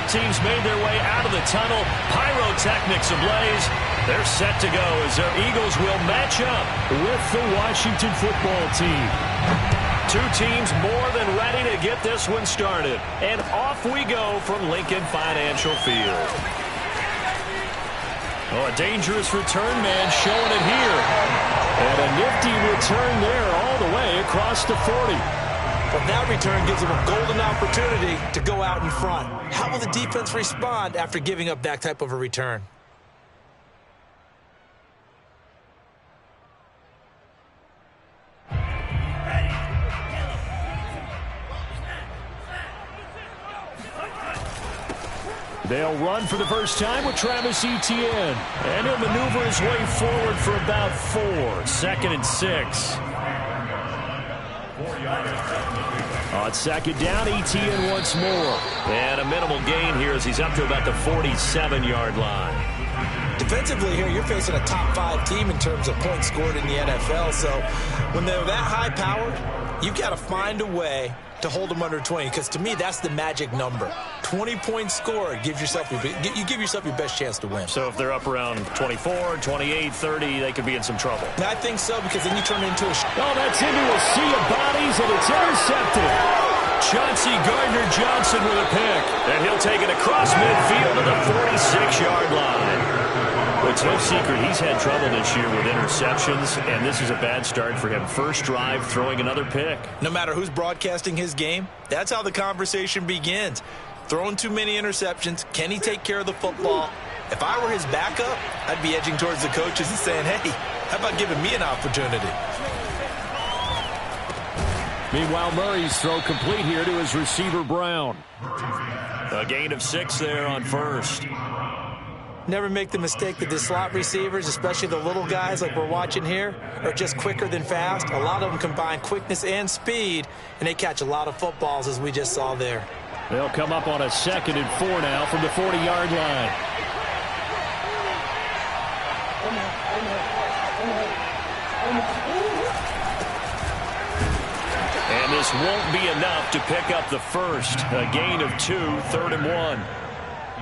Both teams made their way out of the tunnel. Pyrotechnics ablaze. They're set to go as their Eagles will match up with the Washington football team. Two teams more than ready to get this one started. And off we go from Lincoln Financial Field. Oh, a dangerous return man showing it here. And a nifty return there all the way across the 40. Well, that return gives them a golden opportunity to go out in front. How will the defense respond after giving up that type of a return? They'll run for the first time with Travis Etienne. And he'll maneuver his way forward for about 4. 2nd and 6. On 2nd down, Etienne once more. And a minimal gain here as he's up to about the 47-yard line. Defensively here, you're facing a top 5 team in terms of points scored in the NFL. So when they're that high powered, you've got to find a way to hold them under 20, because to me that's the magic number. 20 points scored gives yourself you give yourself your best chance to win. So if they're up around 24, 28, 30, they could be in some trouble. I think so, because then you turn it into a oh, that's into a sea of bodies, and it's intercepted. Chauncey Gardner-Johnson with a pick, and he'll take it across midfield to the 46-yard line. It's no secret he's had trouble this year with interceptions, and this is a bad start for him. First drive, throwing another pick. No matter who's broadcasting his game, that's how the conversation begins. Throwing too many interceptions, can he take care of the football? If I were his backup, I'd be edging towards the coaches and saying, hey, how about giving me an opportunity? Meanwhile, Murray's throw complete here to his receiver, Brown. A gain of 6 there on first. Never make the mistake that the slot receivers, especially the little guys like we're watching here, are just quicker than fast. A lot of them combine quickness and speed, and they catch a lot of footballs, as we just saw there. They'll come up on a 2nd and 4 now from the 40-yard line. And this won't be enough to pick up the first. A gain of 2, 3rd and 1.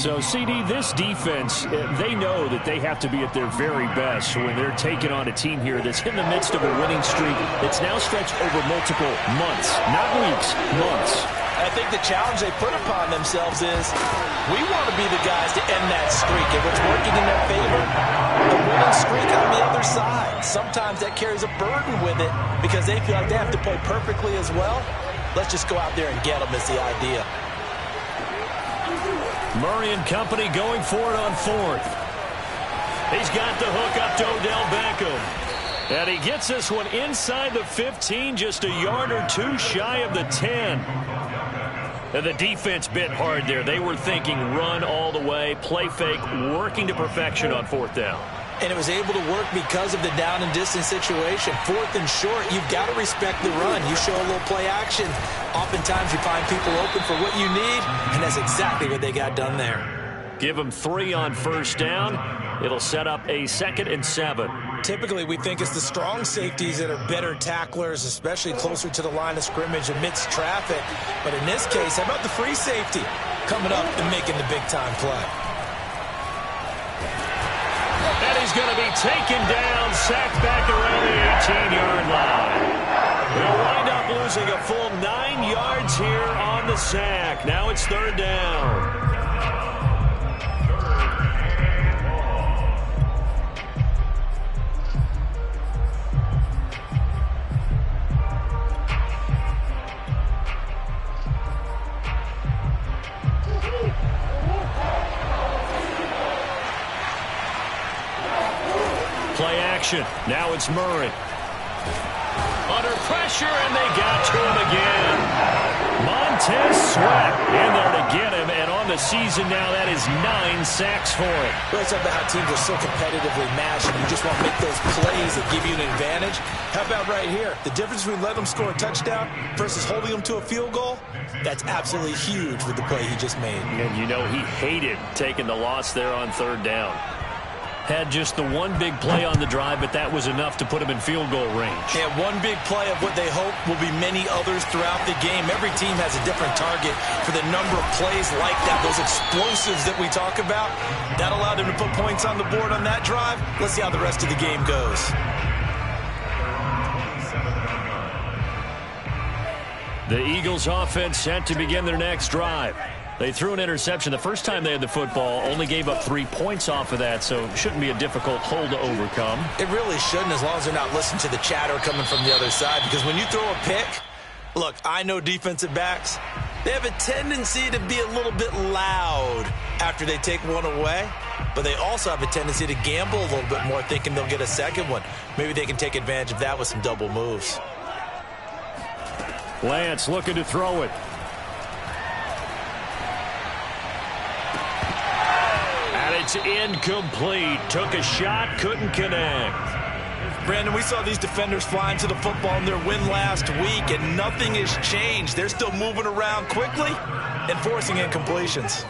So, CD, this defense, they know that they have to be at their very best when they're taking on a team here that's in the midst of a winning streak that's now stretched over multiple months, not weeks, months. I think the challenge they put upon themselves is we want to be the guys to end that streak. And what's working in their favor, the winning streak on the other side. Sometimes that carries a burden with it because they feel like they have to play perfectly as well. Let's just go out there and get them is the idea. Murray and company going for it on 4th. He's got the hook up to Odell Beckham. And he gets this one inside the 15, just a yard or 2 shy of the 10. And the defense bit hard there. They were thinking run all the way, play fake, working to perfection on 4th down. And it was able to work because of the down and distance situation. 4th and short, you've got to respect the run. You show a little play action. Oftentimes you find people open for what you need, and that's exactly what they got done there. Give them 3 on 1st down. It'll set up a 2nd and 7. Typically, we think it's the strong safeties that are better tacklers, especially closer to the line of scrimmage amidst traffic. But in this case, how about the free safety coming up and making the big-time play? And he's going to be taken down, sacked back around the 18-yard line. They'll wind up losing a full 9 yards here on the sack. Now it's 3rd down. Play action. Now it's Murray. Under pressure, and they got to him again. Montez Sweat in there to get him, and on the season now, that is 9 sacks for him. Well, it's about how teams are so competitively matched, and you just want to make those plays that give you an advantage. How about right here? The difference between letting them score a touchdown versus holding them to a field goal, that's absolutely huge with the play he just made. And you know he hated taking the loss there on 3rd down. Had just the one big play on the drive, but that was enough to put him in field goal range. Yeah, one big play of what they hope will be many others throughout the game. Every team has a different target for the number of plays like that, those explosives that we talk about. That allowed them to put points on the board on that drive. Let's see how the rest of the game goes. The Eagles offense set to begin their next drive. They threw an interception the first time they had the football, only gave up 3 points off of that, so it shouldn't be a difficult hole to overcome. It really shouldn't, as long as they're not listening to the chatter coming from the other side, because when you throw a pick, look, I know defensive backs, they have a tendency to be a little bit loud after they take one away, but they also have a tendency to gamble a little bit more, thinking they'll get a second one. Maybe they can take advantage of that with some double moves. Lance looking to throw it. It's incomplete. Took a shot, couldn't connect. Brandon, we saw these defenders flying to the football in their win last week, and nothing has changed. They're still moving around quickly and forcing incompletions.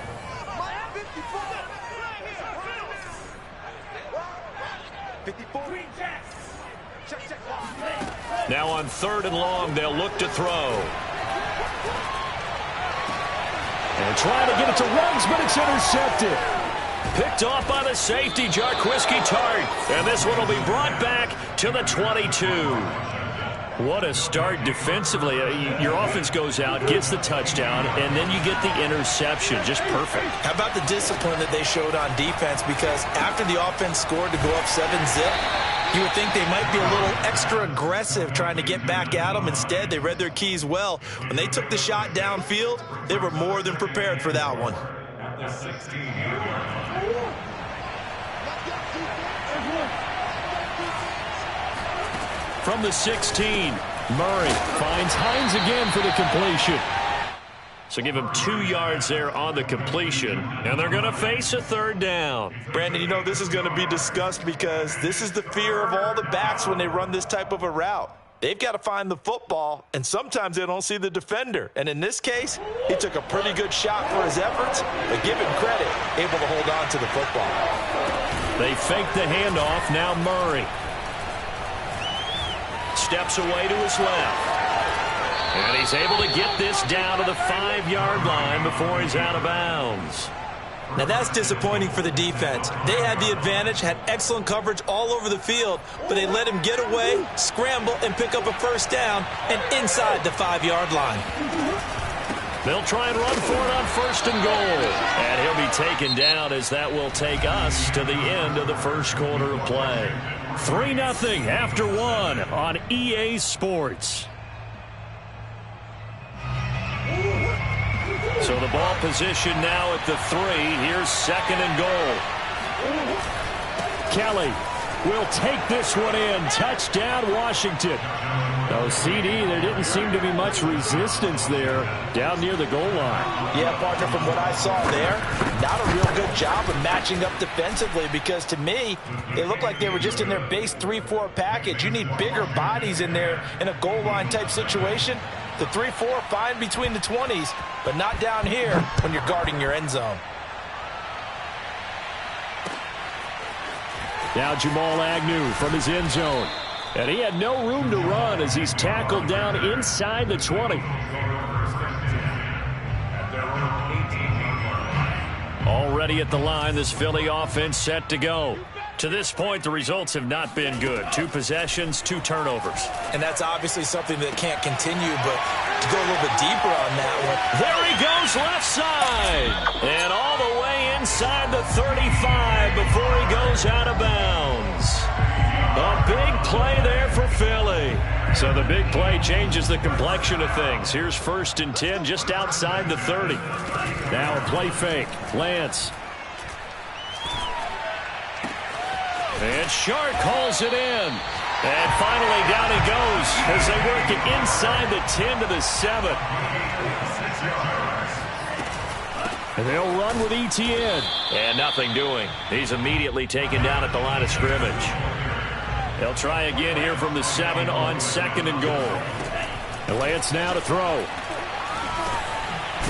Now on 3rd and long, they'll look to throw. And trying to get it to Ruggs, but it's intercepted. Picked off by the safety, Jarquiski Tart. And this one will be brought back to the 22. What a start defensively. Your offense goes out, gets the touchdown, and then you get the interception. Just perfect. How about the discipline that they showed on defense? Because after the offense scored to go up 7-zip, you would think they might be a little extra aggressive trying to get back at them. Instead, they read their keys well. When they took the shot downfield, they were more than prepared for that one. From the 16, Murray finds Hines again for the completion. So give him 2 yards there on the completion, and they're going to face a 3rd down. Brandon, you know this is going to be discussed because this is the fear of all the backs when they run this type of a route. They've got to find the football, and sometimes they don't see the defender. And in this case, he took a pretty good shot for his efforts, but give him credit, able to hold on to the football. They fake the handoff, now Murray. Steps away to his left. And he's able to get this down to the 5-yard line before he's out of bounds. Now that's disappointing for the defense. They had the advantage, had excellent coverage all over the field, but they let him get away, scramble, and pick up a 1st down and inside the 5-yard line. They'll try and run for it on 1st and goal. And he'll be taken down as that will take us to the end of the 1st quarter of play. 3-0 after 1 on EA Sports. So the ball position now at the 3. Here's 2nd and goal. Kelly will take this one in. Touchdown, Washington. Oh, CD, there didn't seem to be much resistance there down near the goal line. Yeah, partner, from what I saw there, not a real good job of matching up defensively because to me, it looked like they were just in their base 3-4 package. You need bigger bodies in there in a goal line type situation. The 3-4 fine between the 20s, but not down here when you're guarding your end zone. Now Jamal Agnew from his end zone. And he had no room to run as he's tackled down inside the 20. Already at the line, this Philly offense set to go. To this point, the results have not been good. 2 possessions, 2 turnovers. And that's obviously something that can't continue, but to go a little bit deeper on that one. There he goes left side. And all the way inside the 35 before he goes out of bounds. A big play there for Philly. So the big play changes the complexion of things. Here's 1st and 10 just outside the 30. Now a play fake. Lance. And Shark calls it in. And finally down he goes as they work it inside the 10 to the 7. And they'll run with ETN. And nothing doing. He's immediately taken down at the line of scrimmage. They'll try again here from the 7 on 2nd and goal. And Lance now to throw.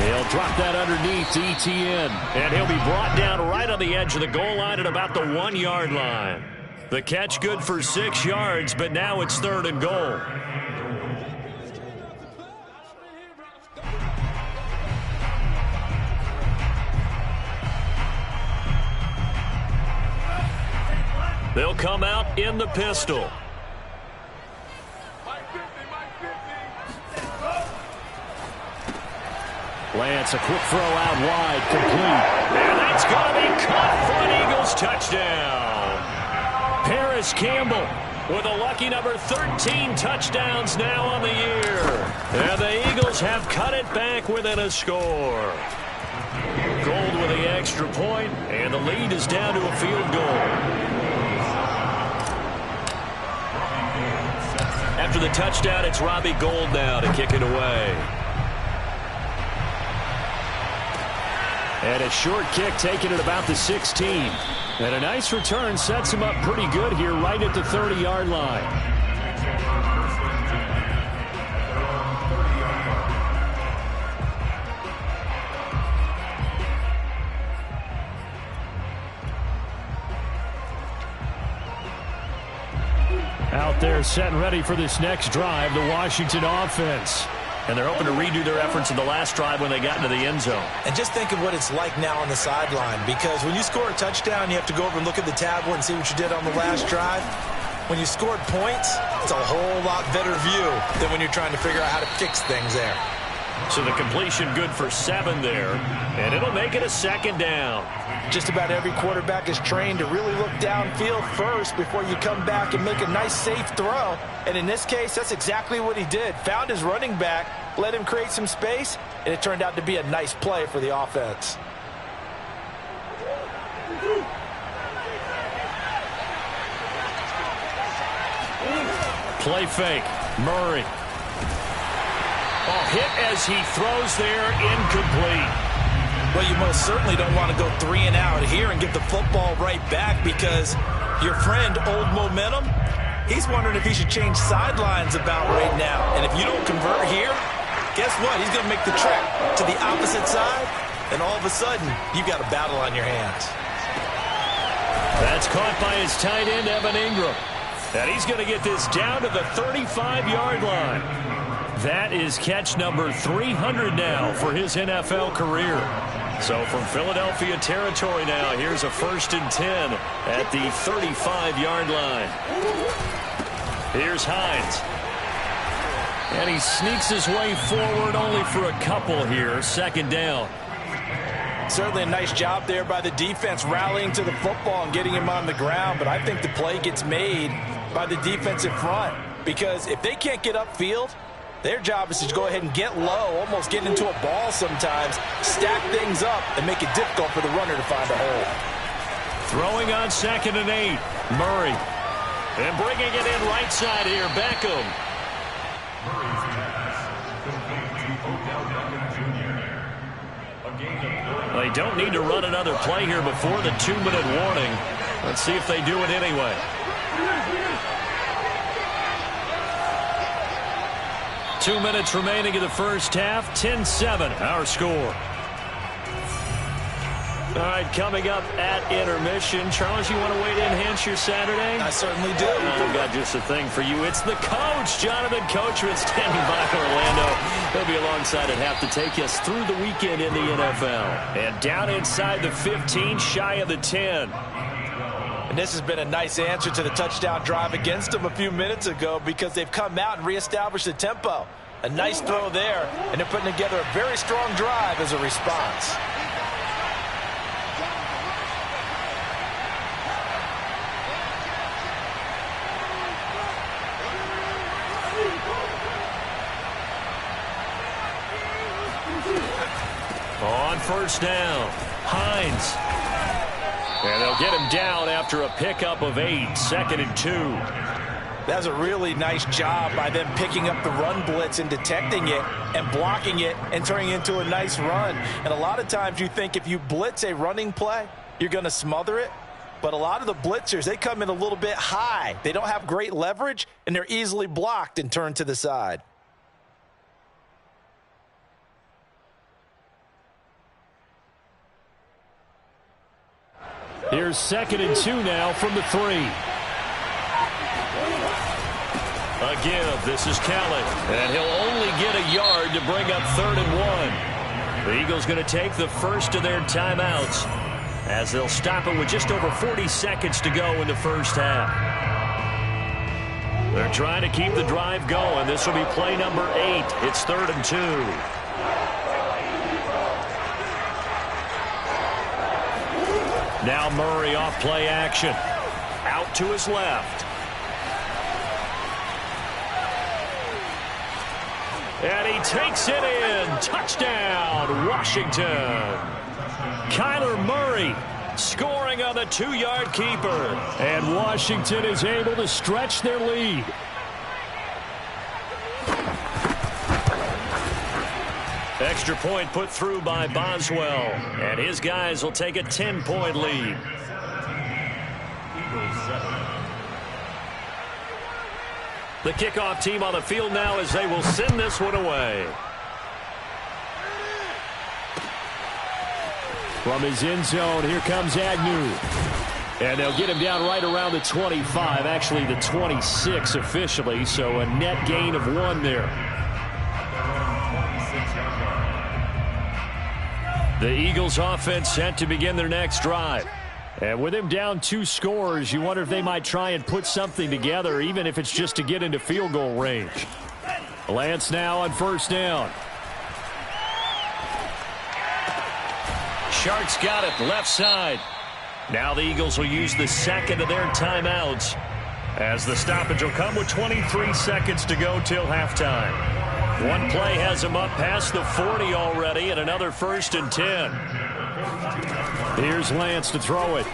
He'll drop that underneath to ETN. And he'll be brought down right on the edge of the goal line at about the 1-yard line. The catch good for 6 yards, but now it's 3rd and goal. They'll come out in the pistol. Lance, a quick throw out wide, complete. And that's going to be caught for an Eagles touchdown. Paris Campbell with a lucky number 13 touchdowns now on the year. And the Eagles have cut it back within a score. Gold with the extra point, and the lead is down to a field goal. After the touchdown, it's Robbie Gould now to kick it away. And a short kick taken at about the 16. And a nice return sets him up pretty good here right at the 30-yard line. Out there set and ready for this next drive, the Washington offense. And they're hoping to redo their efforts in the last drive when they got into the end zone. And just think of what it's like now on the sideline, because when you score a touchdown, you have to go over and look at the tablet and see what you did on the last drive. When you scored points, it's a whole lot better view than when you're trying to figure out how to fix things there. So the completion good for 7 there, and it'll make it a 2nd down. Just about every quarterback is trained to really look downfield first before you come back and make a nice, safe throw. And in this case, that's exactly what he did. Found his running back, let him create some space, and it turned out to be a nice play for the offense. Play fake. Murray. Oh, hit as he throws there, incomplete. Well, you most certainly don't want to go 3 and out here and get the football right back, because your friend, Old Momentum, he's wondering if he should change sidelines about right now. And if you don't convert here, guess what? He's going to make the trek to the opposite side, and all of a sudden, you've got a battle on your hands. That's caught by his tight end, Evan Ingram. And he's going to get this down to the 35-yard line. That is catch number 300 now for his NFL career. So from Philadelphia territory now, here's a 1st and 10 at the 35-yard line. Here's Hines. And he sneaks his way forward only for a couple here. 2nd down. Certainly a nice job there by the defense rallying to the football and getting him on the ground. But I think the play gets made by the defensive front, because if they can't get upfield, their job is to go ahead and get low, almost get into a ball sometimes, stack things up, and make it difficult for the runner to find a hole. Throwing on 2nd and 8. Murray. And bringing it in right side here, Beckham. They don't need to run another play here before the 2-minute warning. Let's see if they do it anyway. 2 minutes remaining in the first half. 10-7, our score. All right, coming up at intermission. Charles, you want to weigh in and enhance your Saturday? I certainly do. I've got just a thing for you. It's the coach, Jonathan Coachman, standing by Orlando. He'll be alongside at half to take us through the weekend in the NFL. And down inside the 15, shy of the 10. And this has been a nice answer to the touchdown drive against them a few minutes ago, because they've come out and reestablished the tempo. A nice throw there, and they're putting together a very strong drive as a response. On 1st down, Hines. And they'll get him down after a pickup of 8, 2nd and 2. That's a really nice job by them picking up the run blitz and detecting it and blocking it and turning it into a nice run. And a lot of times you think if you blitz a running play, you're going to smother it. But a lot of the blitzers, they come in a little bit high. They don't have great leverage, and they're easily blocked and turned to the side. Here's 2nd and 2 now from the 3. A give. This is Kelly. And he'll only get a yard to bring up 3rd and 1. The Eagles going to take the first of their timeouts as they'll stop it with just over 40 seconds to go in the first half. They're trying to keep the drive going. This will be play number 8. It's 3rd and 2. Now Murray off play action. Out to his left. And he takes it in. Touchdown, Washington. Kyler Murray scoring on the 2-yard keeper. And Washington is able to stretch their lead. Extra point put through by Boswell. And his guys will take a 10-point lead. The kickoff team on the field now as they will send this one away. From his end zone, here comes Agnew. And they'll get him down right around the 25, actually the 26 officially, so a net gain of 1 there. The Eagles offense set to begin their next drive. And with him down 2 scores, you wonder if they might try and put something together, even if it's just to get into field goal range. Lance now on 1st down. Sharks got it, left side. Now the Eagles will use the 2nd of their timeouts as the stoppage will come with 23 seconds to go till halftime. One play has them up past the 40 already, and another 1st and 10. Here's Lance to throw it.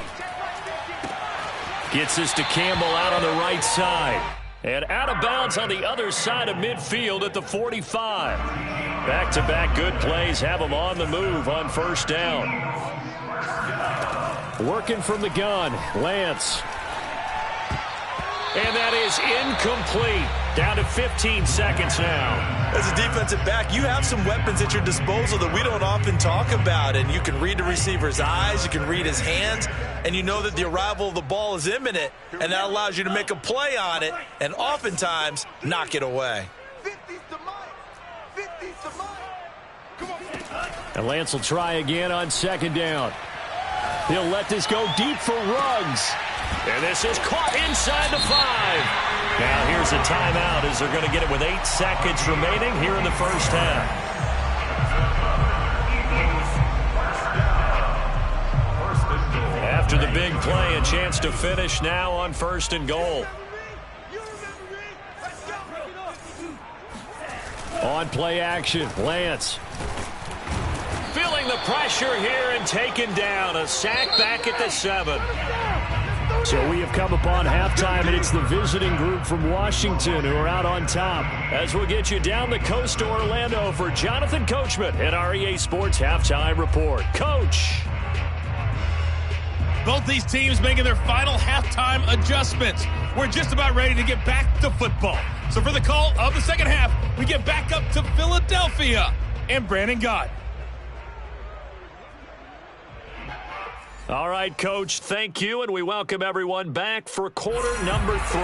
Gets this to Campbell out on the right side. And out of bounds on the other side of midfield at the 45. Back-to-back good plays have them on the move on 1st down. Working from the gun, Lance. And that is incomplete. Down to 15 seconds now. As a defensive back, you have some weapons at your disposal that we don't often talk about. And you can read the receiver's eyes, you can read his hands, and you know that the arrival of the ball is imminent, and that allows you to make a play on it and oftentimes knock it away. And Lance will try again on 2nd down. He'll let this go deep for Ruggs. And this is caught inside the 5. Now here's a timeout as they're going to get it with 8 seconds remaining here in the first half. After the big play, a chance to finish now on 1st and goal. On play action, Lance. Feeling the pressure here and taken down. A sack back at the 7. So we have come upon halftime, and it's the visiting group from Washington who are out on top. As we'll get you down the coast to Orlando for Jonathan Coachman at our EA Sports Halftime Report. Coach. Both these teams making their final halftime adjustments. We're just about ready to get back to football. So for the call of the second half, we get back up to Philadelphia and Brandon Gott. All right, Coach, thank you, and we welcome everyone back for quarter number 3.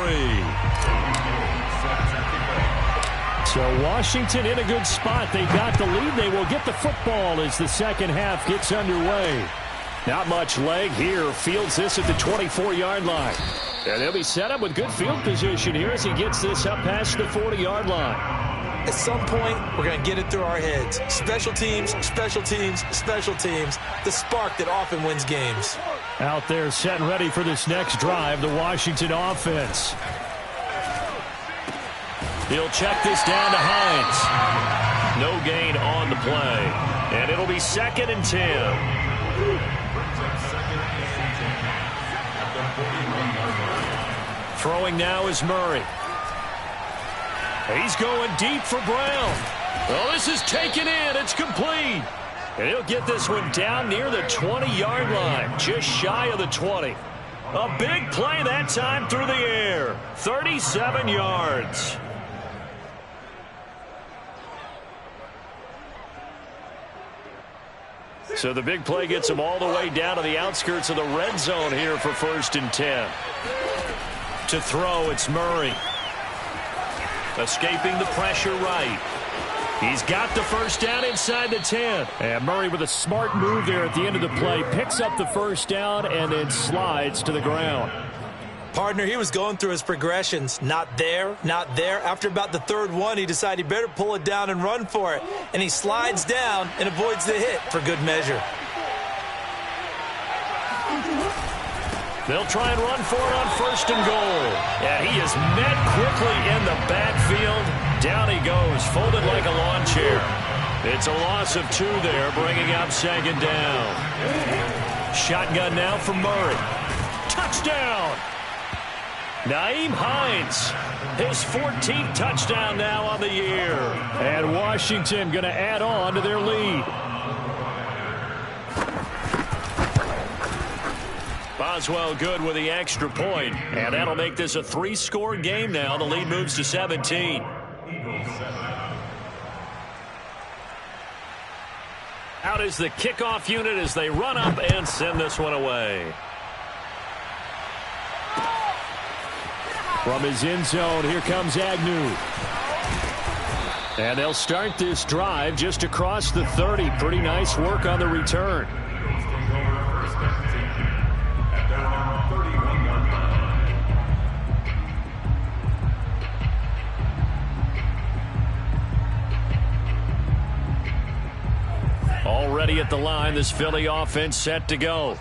So Washington in a good spot. They got the lead. They will get the football as the second half gets underway. Not much leg here. Fields this at the 24-yard line. And they'll be set up with good field position here as he gets this up past the 40-yard line. At some point, we're going to get it through our heads. Special teams, special teams, special teams. The spark that often wins games. Out there set and ready for this next drive, the Washington offense. He'll check this down to Hines. No gain on the play. And it'll be 2nd and 10. Throwing now is Murray. He's going deep for Brown. Well, this is taken in. It's complete. And he'll get this one down near the 20-yard line, just shy of the 20. A big play that time through the air. 37 yards. So the big play gets him all the way down to the outskirts of the red zone here for 1st and 10. To throw, it's Murray. Escaping the pressure right. He's got the first down inside the 10. And Murray with a smart move there at the end of the play. Picks up the first down and then slides to the ground. Partner, he was going through his progressions. Not there, not there. After about the 3rd one, he decided he better pull it down and run for it. And he slides down and avoids the hit for good measure. They'll try and run for it on 1st and goal. And he is met quickly in the backfield. Down he goes, folded like a lawn chair. It's a loss of 2 there, bringing up 2nd down. Shotgun now for Murray. Touchdown! Nyheim Hines, his 14th touchdown now on the year. And Washington going to add on to their lead. Boswell good with the extra point, and that'll make this a 3-score game now. The lead moves to 17. Out is the kickoff unit as they run up and send this one away. From his end zone, here comes Agnew. And they'll start this drive just across the 30. Pretty nice work on the return. Already at the line, this Philly offense set to go.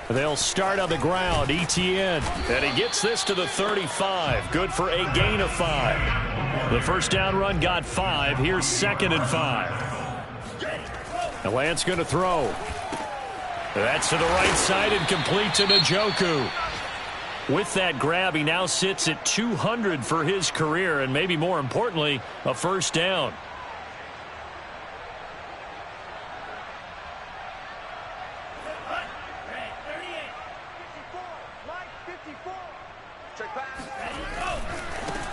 They'll start on the ground. Etienne. And he gets this to the 35. Good for a gain of 5. The first down run got 5. Here's 2nd and 5. And Lance going to throw. That's to the right side and complete to Njoku. With that grab, he now sits at 200 for his career, and maybe more importantly, a first down.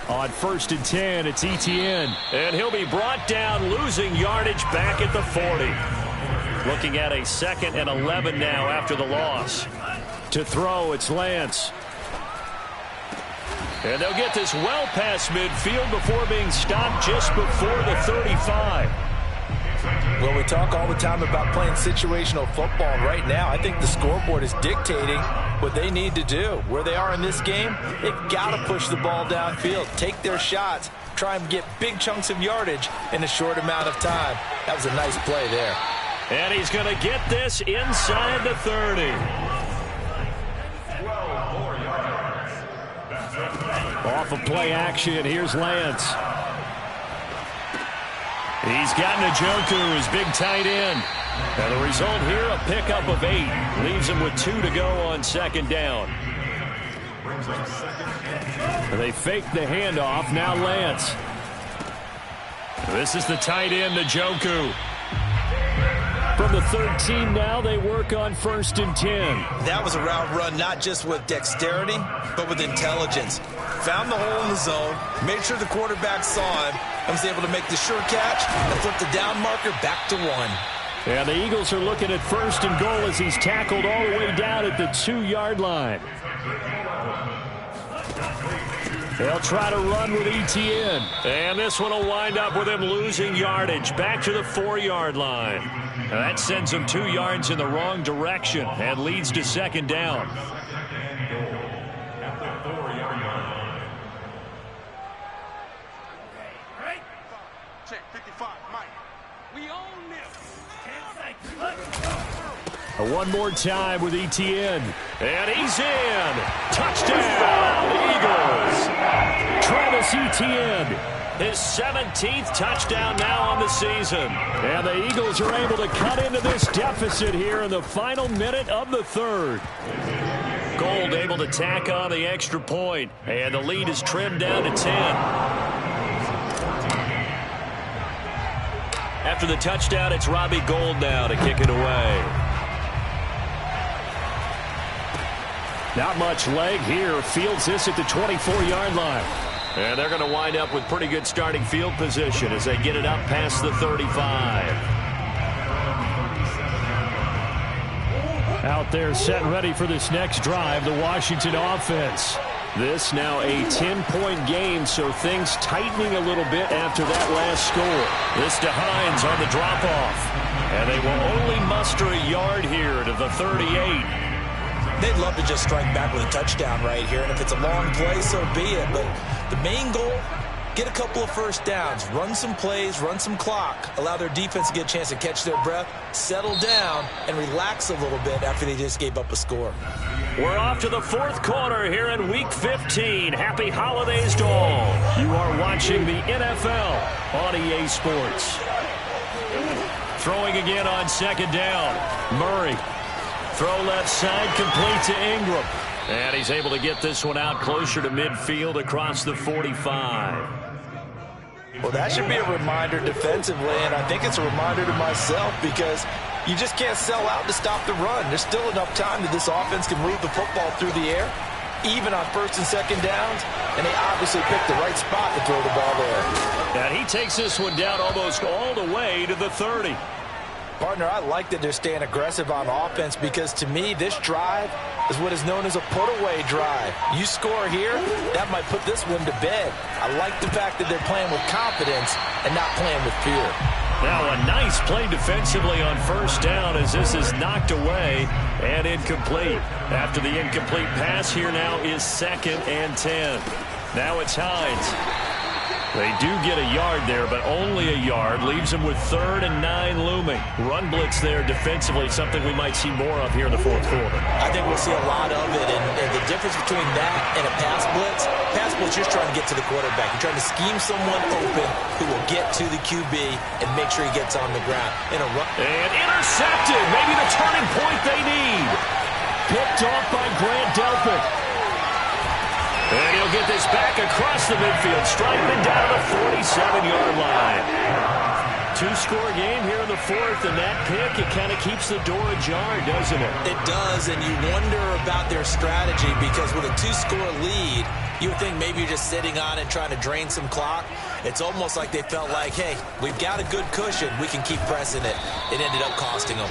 On 1st and 10, it's Etienne. And he'll be brought down, losing yardage back at the 40. Looking at a 2nd and 11 now after the loss. To throw, it's Lance. And they'll get this well past midfield before being stopped just before the 35. Well, we talk all the time about playing situational football. Right now, I think the scoreboard is dictating what they need to do. Where they are in this game, they've got to push the ball downfield, take their shots, try and get big chunks of yardage in a short amount of time. That was a nice play there. And he's going to get this inside the 30. Off of play action, here's Lance. He's got Njoku, his big tight end. And the result here, a pickup of 8. Leaves him with 2 to go on 2nd down. They fake the handoff. Now Lance. This is the tight end, Njoku. From the 13 now, they work on 1st and 10. That was a route run not just with dexterity, but with intelligence. Found the hole in the zone, made sure the quarterback saw him, and was able to make the sure catch and flip the down marker back to 1. And the Eagles are looking at 1st and goal as he's tackled all the way down at the 2-yard line. They'll try to run with Etienne. And this one will wind up with him losing yardage back to the 4-yard line. Now that sends him 2 yards in the wrong direction and leads to 2nd down. One more time with Etienne. And he's in. Touchdown, Eagles. Travis Etienne. His 17th touchdown now on the season. And the Eagles are able to cut into this deficit here in the final minute of the 3rd. Gold able to tack on the extra point. And the lead is trimmed down to 10. After the touchdown, it's Robbie Gould now to kick it away. Not much leg here. Fields this at the 24-yard line. And they're going to wind up with pretty good starting field position as they get it up past the 35. Out there set and ready for this next drive, the Washington offense. This now a 10-point game, so things tightening a little bit after that last score. This to Hines on the drop-off. And they will only muster a yard here to the 38. They'd love to just strike back with a touchdown right here, and if it's a long play, so be it. But the main goal, get a couple of first downs, run some plays, run some clock, allow their defense to get a chance to catch their breath, settle down, and relax a little bit after they just gave up a score. We're off to the fourth quarter here in Week 15. Happy holidays to all. You are watching the NFL on EA Sports. Throwing again on second down. Murray. Throw left side, complete to Ingram. And he's able to get this one out closer to midfield across the 45. Well, that should be a reminder defensively, and I think it's a reminder to myself because you just can't sell out to stop the run. There's still enough time that this offense can move the football through the air, even on first and second downs, and they obviously picked the right spot to throw the ball there. And he takes this one down almost all the way to the 30. Partner, I like that they're staying aggressive on offense because, to me, this drive is what is known as a put-away drive. You score here, that might put this one to bed. I like the fact that they're playing with confidence and not playing with fear. Now a nice play defensively on first down as this is knocked away and incomplete. After the incomplete pass, here now is 2nd and 10. Now it's Hines. They do get a yard there, but only a yard. Leaves them with 3rd and 9 looming. Run blitz there defensively, something we might see more of here in the fourth quarter. I think we'll see a lot of it, and the difference between that and a pass blitz, you're trying to get to the quarterback. You're trying to scheme someone open who will get to the QB and make sure he gets on the ground. And intercepted, maybe the turning point they need. Picked off by Grant Delpit. And he'll get this back across the midfield, striking down the 47-yard line. Two-score game here in the fourth, and that pick, it kind of keeps the door ajar, doesn't it? It does, and you wonder about their strategy because with a two-score lead, you would think maybe you're just sitting on it trying to drain some clock. It's almost like they felt like, hey, we've got a good cushion. We can keep pressing it. It ended up costing them.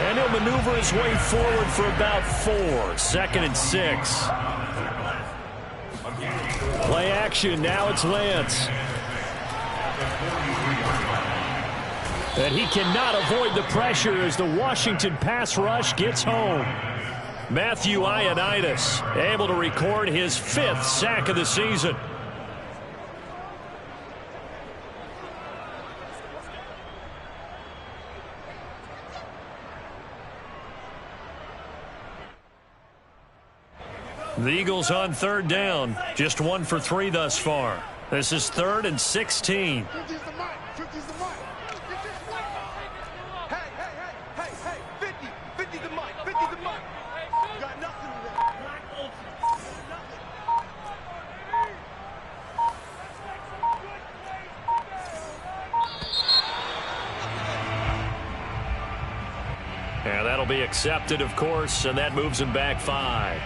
And he'll maneuver his way forward for about 4. 2nd and 6. Play action, now it's Lance. And he cannot avoid the pressure as the Washington pass rush gets home. Matthew Ioannidis able to record his 5th sack of the season. The Eagles on 3rd down. Just 1 for 3 thus far. This is 3rd and 16. And that'll be accepted, of course, and that moves him back 5.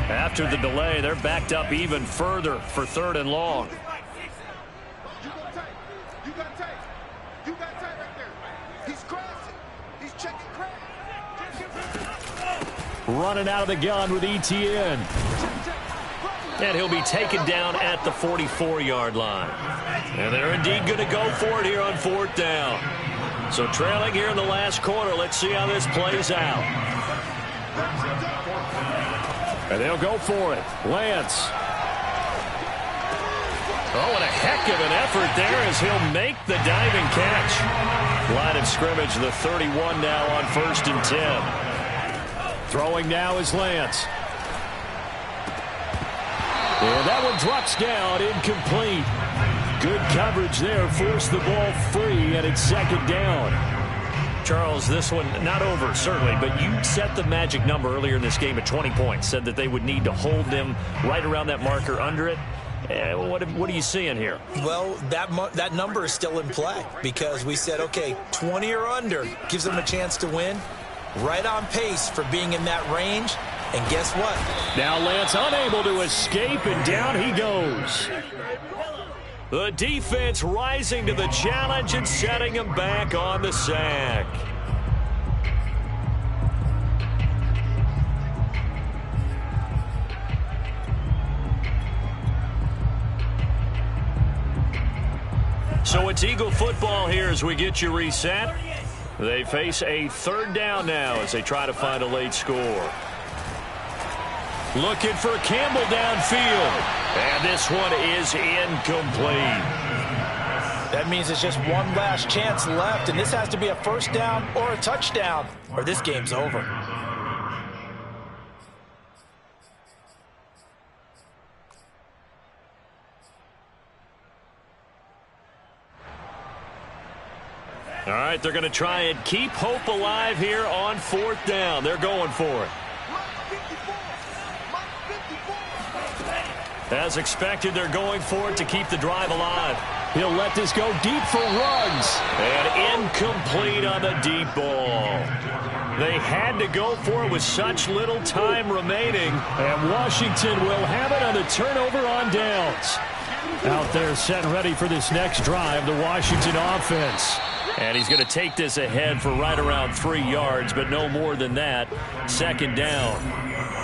After the delay, they're backed up even further for 3rd and long. You got tape. You got tape right there. He's crossing. He's checking crack. Running out of the gun with ETN. And he'll be taken down at the 44-yard line. And they're indeed going to go for it here on 4th down. So trailing here in the last quarter, let's see how this plays out. And they'll go for it. Lance. Oh, and a heck of an effort there as he'll make the diving catch. Line of scrimmage, the 31 now on 1st and 10. Throwing now is Lance. And that one drops down, incomplete. Good coverage there, forced the ball free, and it's 2nd down. Charles, this one not over, certainly, but you set the magic number earlier in this game at 20 points, said that they would need to hold them right around that marker under it, What are you seeing here? Well, that number is still in play because we said, okay, 20 or under gives them a chance to win. Right on pace for being in that range. And guess what? Now Lance unable to escape, and down he goes. The defense rising to the challenge and setting him back on the sack. So it's Eagle football here as we get you reset. They face a third down now as they try to find a late score. Looking for Campbell downfield. And this one is incomplete. That means it's just one last chance left, and this has to be a first down or a touchdown, or this game's over. All right, they're going to try and keep hope alive here on fourth down. They're going for it. As expected, they're going for it to keep the drive alive. He'll let this go deep for Ruggs. And incomplete on the deep ball. They had to go for it with such little time remaining. And Washington will have it on the turnover on downs. Out there set and ready for this next drive, the Washington offense. And he's going to take this ahead for right around 3 yards, but no more than that. Second down.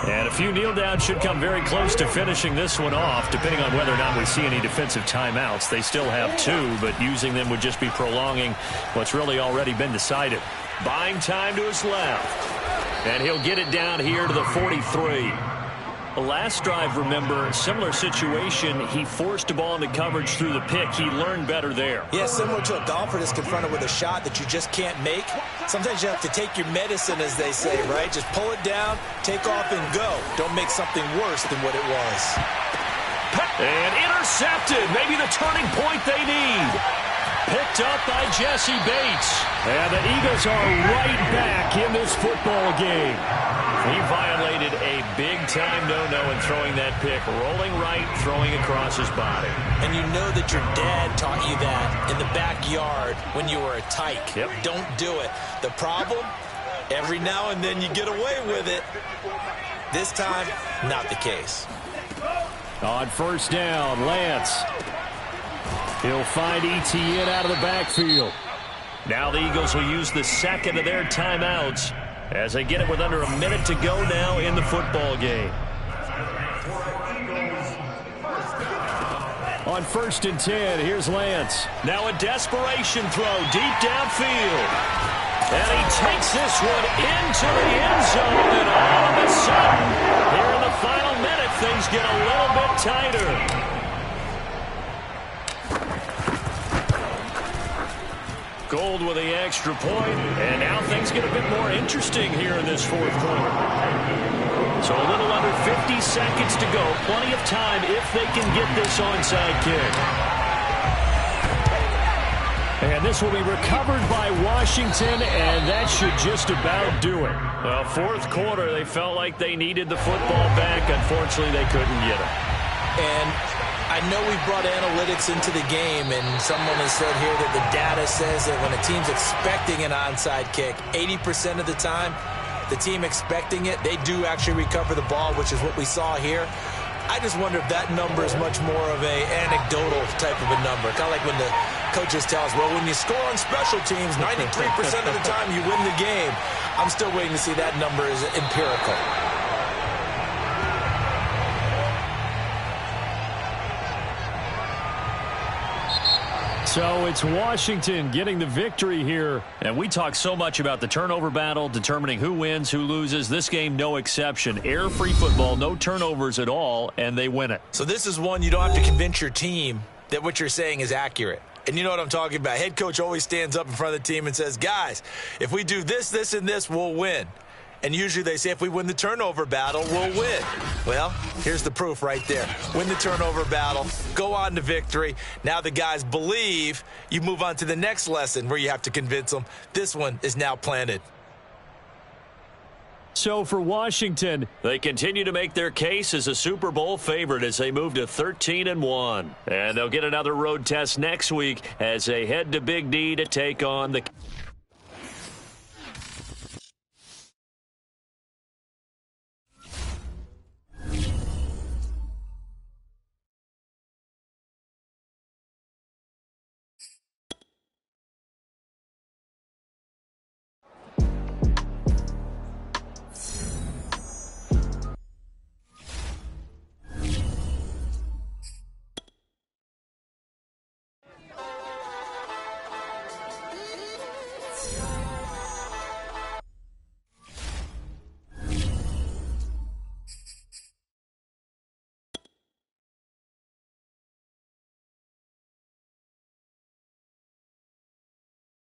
And a few kneel downs should come very close to finishing this one off, depending on whether or not we see any defensive timeouts. They still have 2, but using them would just be prolonging what's really already been decided. Buying time to his left. And he'll get it down here to the 43. The last drive, remember, similar situation. He forced a ball into coverage through the pick. He learned better there. Yeah, similar to a golfer that's confronted with a shot that you just can't make. Sometimes you have to take your medicine, as they say, right? Just pull it down, take off, and go. Don't make something worse than what it was. And intercepted. Maybe the turning point they need. Picked up by Jesse Bates. And the Eagles are right back in this football game. He violated a big-time no-no in throwing that pick. Rolling right, throwing across his body. And you know that your dad taught you that in the backyard when you were a tyke. Yep. Don't do it. The problem, every now and then you get away with it. This time, not the case. On first down, Lance. He'll find Etienne out of the backfield. Now the Eagles will use the second of their timeouts as they get it with under a minute to go now in the football game. On first and 10, here's Lance. Now a desperation throw deep downfield. And he takes this one into the end zone. And all of a sudden, here in the final minute, things get a little bit tighter. Gold with the extra point, and now things get a bit more interesting here in this fourth quarter. So a little under 50 seconds to go. Plenty of time if they can get this onside kick. And this will be recovered by Washington, and that should just about do it. Well, fourth quarter, they felt like they needed the football back. Unfortunately, they couldn't get it. And I know we brought analytics into the game, and someone has said here that the data says that when a team's expecting an onside kick, 80% of the time, the team expecting it, they do actually recover the ball, which is what we saw here. I just wonder if that number is much more of a anecdotal type of a number. Kind of like when the coaches tell us, well, when you score on special teams, 93% of the time you win the game. I'm still waiting to see that number is empirical. So it's Washington getting the victory here. And we talk so much about the turnover battle, determining who wins, who loses. This game, no exception. Error-free football, no turnovers at all, and they win it. So this is one you don't have to convince your team that what you're saying is accurate. And you know what I'm talking about. Head coach always stands up in front of the team and says, guys, if we do this, this, and this, we'll win. And usually they say if we win the turnover battle, we'll win. Well, here's the proof right there. Win the turnover battle, go on to victory. Now the guys believe. You move on to the next lesson where you have to convince them. This one is now planted. So for Washington, they continue to make their case as a Super Bowl favorite as they move to 13-1. And they'll get another road test next week as they head to Big D to take on the